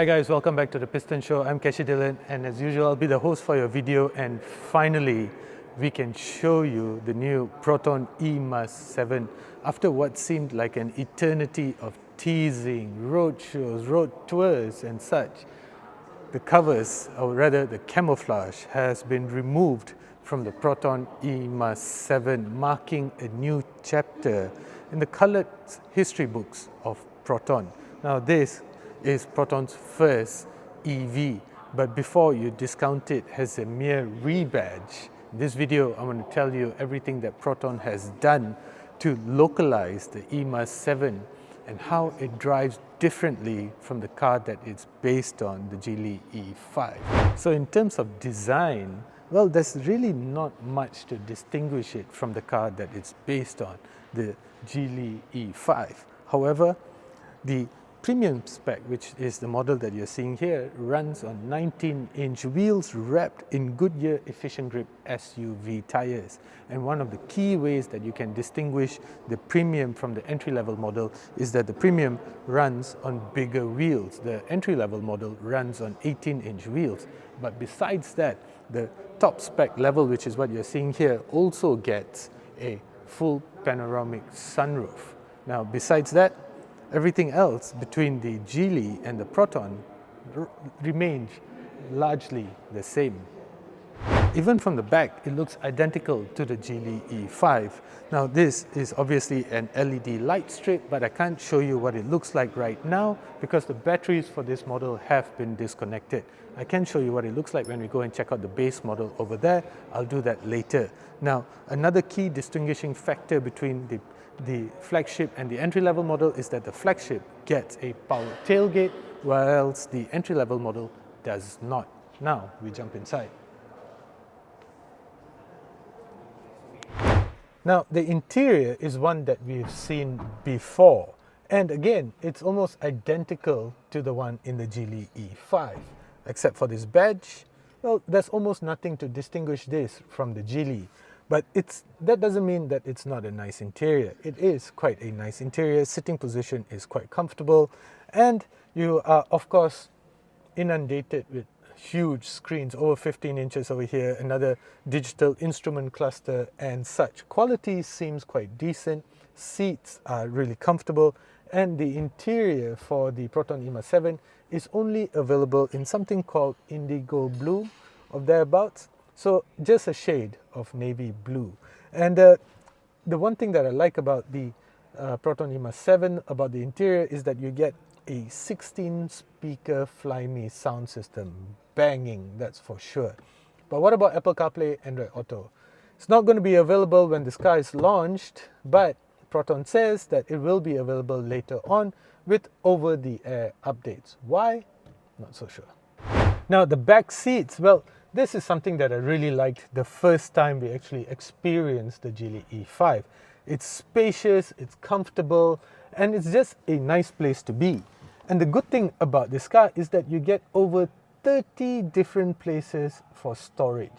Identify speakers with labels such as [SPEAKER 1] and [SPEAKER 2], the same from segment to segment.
[SPEAKER 1] Hi guys, welcome back to the Piston Show. I'm Keshi Dillon, and as usual I'll be the host for your video, and finally we can show you the new Proton eMAS 7 after what seemed like an eternity of teasing, roadshows, road tours and such. The covers, or rather the camouflage, has been removed from the Proton eMAS 7, marking a new chapter in the colored history books of Proton. Now this is Proton's first EV, but before you discount it as a mere rebadge, in this video I'm going to tell you everything that Proton has done to localize the eMAS 7 and how it drives differently from the car that it's based on, the Geely E5. So in terms of design, well, there's really not much to distinguish it from the car that it's based on, the Geely E5. However, the premium spec, which is the model that you're seeing here, runs on 19-inch wheels wrapped in Goodyear Efficient Grip SUV tires. And one of the key ways that you can distinguish the premium from the entry-level model is that the premium runs on bigger wheels. The entry-level model runs on 18-inch wheels. But besides that, the top spec level, which is what you're seeing here, also gets a full panoramic sunroof. Now, besides that, everything else between the Geely and the Proton remains largely the same. Even from the back, it looks identical to the Geely E5. Now this is obviously an LED light strip, but I can't show you what it looks like right now because the batteries for this model have been disconnected. I can show you what it looks like when we go and check out the base model over there. I'll do that later. Now, another key distinguishing factor between the flagship and the entry-level model is that the flagship gets a power tailgate, whilst the entry-level model does not. Now we jump inside. Now the interior is one that we've seen before, and again it's almost identical to the one in the Geely E5, except for this badge. Well, there's almost nothing to distinguish this from the Geely. But that doesn't mean that it's not a nice interior. It is quite a nice interior. Sitting position is quite comfortable, and you are of course inundated with huge screens, over 15 inches over here, another digital instrument cluster and such. Quality seems quite decent, seats are really comfortable, and the interior for the Proton eMAS 7 is only available in something called indigo blue or thereabouts. So just a shade of navy blue. And the one thing that I like about the Proton eMAS 7, about the interior, is that you get a 16-speaker Flyme sound system. Banging, that's for sure. But what about Apple CarPlay, Android Auto? It's not going to be available when this car is launched, but Proton says that it will be available later on with over-the-air updates. Why? Not so sure. Now the back seats, well, this is something that I really liked the first time we actually experienced the Geely E5. It's spacious, it's comfortable, and it's just a nice place to be. And the good thing about this car is that you get over 30 different places for storage.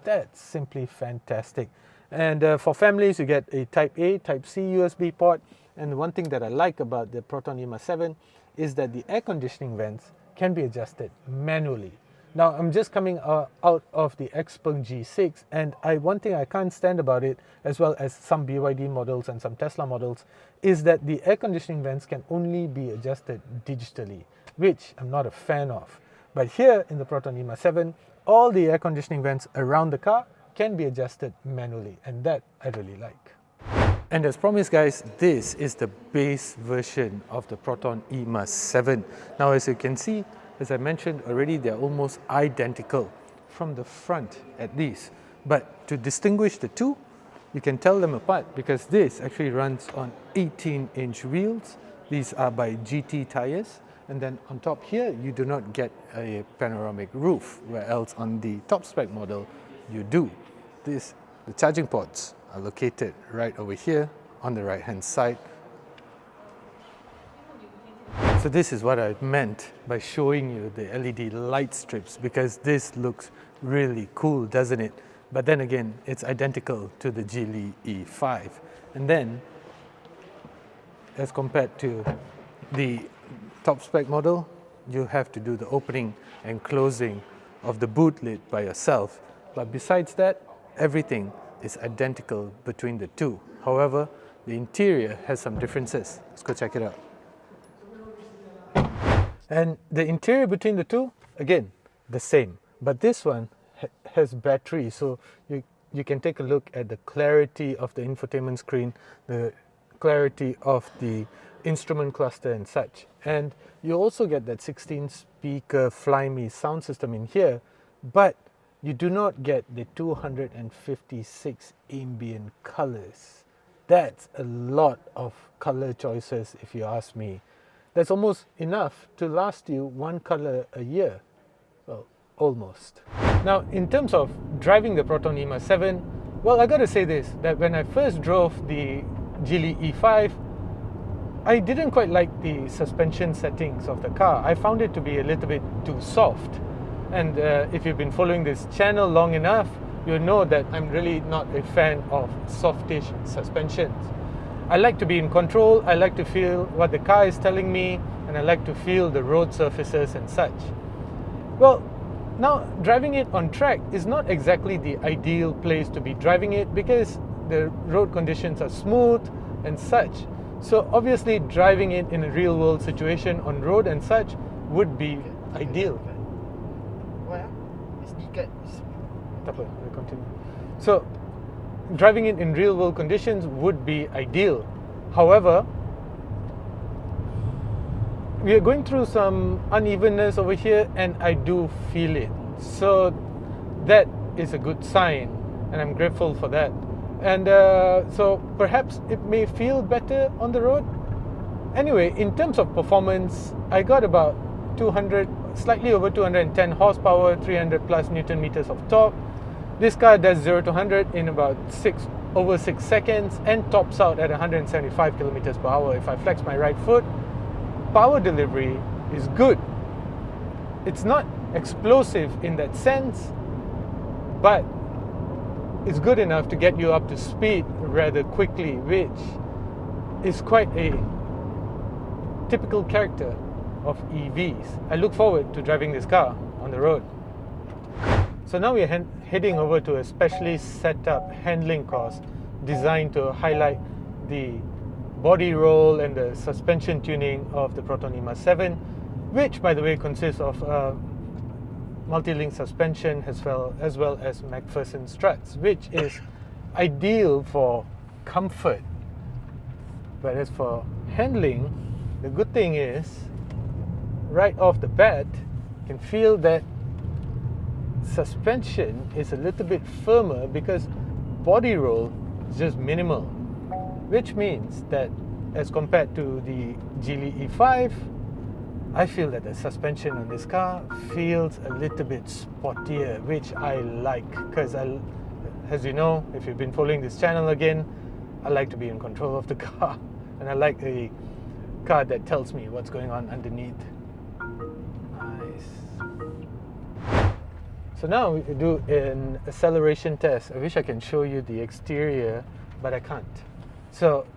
[SPEAKER 1] That's simply fantastic. And for families, you get a Type A, Type C USB port. And one thing that I like about the Proton eMAS 7 is that the air conditioning vents can be adjusted manually. Now, I'm just coming out of the Xpeng G6, and one thing I can't stand about it, as well as some BYD models and some Tesla models, is that the air conditioning vents can only be adjusted digitally, which I'm not a fan of. But here in the Proton eMAS 7, all the air conditioning vents around the car can be adjusted manually, and that I really like. And as promised guys, this is the base version of the Proton eMAS 7. Now as you can see, as I mentioned already, they're almost identical from the front at least. But to distinguish the two, you can tell them apart because this actually runs on 18-inch wheels. These are by GT tires. And then on top here, you do not get a panoramic roof, where else on the top spec model, you do. The charging ports are located right over here on the right-hand side. So this is what I meant by showing you the LED light strips, because this looks really cool, doesn't it? But then again, it's identical to the Geely E5. And then, as compared to the top spec model, you have to do the opening and closing of the boot lid by yourself. But besides that, everything is identical between the two. However, the interior has some differences. Let's go check it out. And the interior between the two, again, the same. But this one has battery, so you can take a look at the clarity of the infotainment screen, the clarity of the instrument cluster and such. And you also get that 16-speaker Flyme sound system in here, but you do not get the 256 ambient colors. That's a lot of color choices if you ask me. That's almost enough to last you one color a year. Well, almost. Now, in terms of driving the Proton eMAS 7, well, I gotta say this, that when I first drove the Geely E5, I didn't quite like the suspension settings of the car. I found it to be a little bit too soft. And if you've been following this channel long enough, you'll know that I'm really not a fan of softish suspensions. I like to be in control, I like to feel what the car is telling me, and I like to feel the road surfaces and such. Well, now driving it on track is not exactly the ideal place to be driving it because the road conditions are smooth and such. So obviously driving it in a real world situation on road and such would be ideal. So driving it in real world conditions would be ideal. However, we are going through some unevenness over here and I do feel it. So that is a good sign and I'm grateful for that. And so perhaps it may feel better on the road. Anyway, in terms of performance, I got about 200, slightly over 210 horsepower, 300 plus Newton meters of torque. This car does 0 to 100 in about over 6 seconds and tops out at 175 kilometers per hour. If I flex my right foot, power delivery is good. It's not explosive in that sense, but it's good enough to get you up to speed rather quickly, which is quite a typical character of EVs. I look forward to driving this car on the road. So now we're heading over to a specially set up handling course designed to highlight the body roll and the suspension tuning of the Proton eMAS 7, which by the way consists of multi-link suspension as well as McPherson struts, which is ideal for comfort. But as for handling, the good thing is right off the bat you can feel that suspension is a little bit firmer because body roll is just minimal, which means that as compared to the Geely E5, I feel that the suspension on this car feels a little bit sportier, which I like because as you know, if you've been following this channel again, I like to be in control of the car and I like a car that tells me what's going on underneath. So now we do an acceleration test. I wish I can show you the exterior, but I can't. So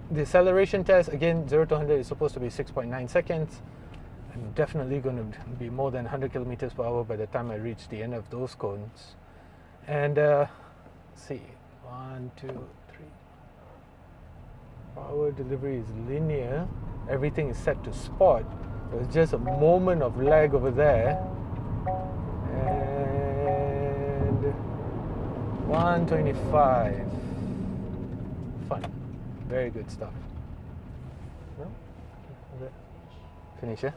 [SPEAKER 1] the acceleration test, again, 0 to 100 is supposed to be 6.9 seconds. I'm definitely going to be more than 100 kilometers per hour by the time I reach the end of those cones. And let's see, 1, 2, 3. Power delivery is linear. Everything is set to sport. There's just a moment of lag over there. And 125. Fun. Very good stuff. No? Finish, yeah?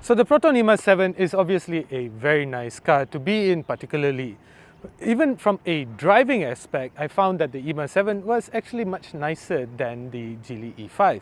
[SPEAKER 1] So the Proton eMAS 7 is obviously a very nice car to be in, particularly. Even from a driving aspect, I found that the eMAS 7 was actually much nicer than the Geely E5.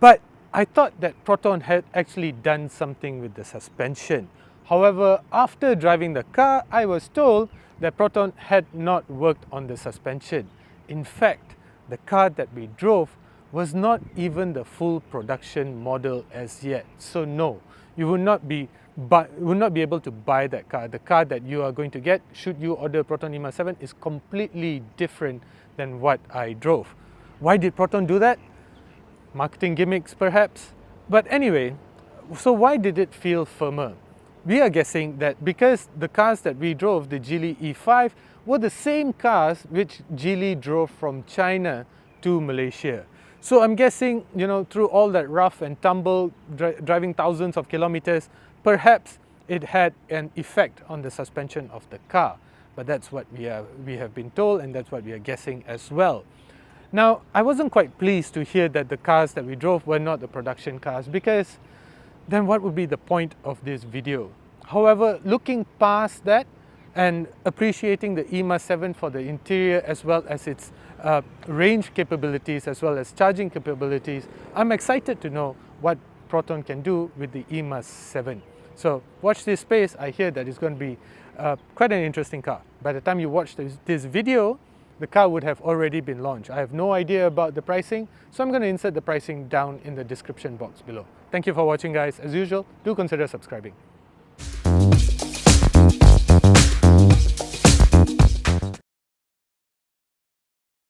[SPEAKER 1] But I thought that Proton had actually done something with the suspension. However, after driving the car, I was told that Proton had not worked on the suspension. In fact, the car that we drove was not even the full production model as yet. So no, you will not be able to buy that car. The car that you are going to get, should you order Proton eMAS 7, is completely different than what I drove. Why did Proton do that? Marketing gimmicks perhaps? But anyway, So why did it feel firmer? We are guessing that because the cars that we drove, the Geely E5, were the same cars which Geely drove from China to Malaysia. So I'm guessing, through all that rough and tumble, driving thousands of kilometers, perhaps it had an effect on the suspension of the car. But that's what we have been told, and that's what we are guessing as well. Now, I wasn't quite pleased to hear that the cars that we drove were not the production cars, because then what would be the point of this video? However, looking past that and appreciating the eMAS 7 for the interior as well as its range capabilities as well as charging capabilities, I'm excited to know what Proton can do with the eMAS 7. So watch this space. I hear that it's going to be quite an interesting car. By the time you watch this video, the car would have already been launched. I have no idea about the pricing, so I'm going to insert the pricing down in the description box below. Thank you for watching, guys. As usual, do consider subscribing.